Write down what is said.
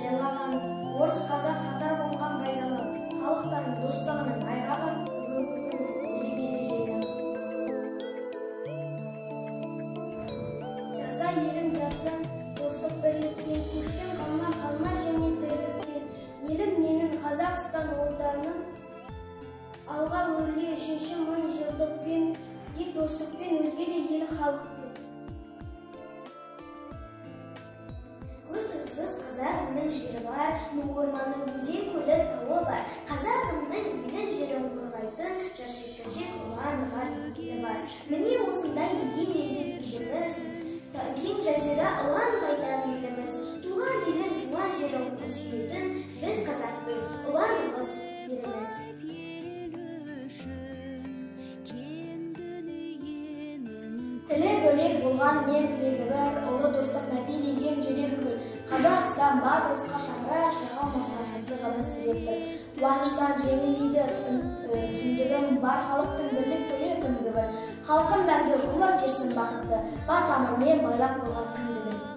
жайлаған, орыс қазақ қатар болған байдалы, халықтардың достығының айғағы бүгін мерекеде жайлаған. Жаса елім жаса, достық бірлікпен, көшкен қалмай және тірлікпен, елім менің Қазақстан отаным, алға өрле 3-ші мың жылдықпен, тек достықпен, өзге де ел халықпен. Көз қазағымның жері бар, ну орманы, өзен, көлі, тауы бар. Қазағымның елін жерін қорғайтын, жас жеткіншек ұланы бар, егені бар. Міне осындай егеменді еліміз, кең жазира ұлан байтақ еліміз. Туған елін, туған жерін сүйетін, біз қазақтың ұланымыз еліміз. Тілі бөлек болған мен тілегі бір, ұлы достық нәбилеген жүрегі гүл. Қазақстан бар ұлысқа шаңырақ, шайқалмастан шаттығымыз тіректі. Қуаныштан жеңілдейді түндігім бар, халықтың бірлік төле күндігі бір. Халқым мәңгі ғұмыр кешсін бақытты, бар тамырмен байлап қойған күндігін.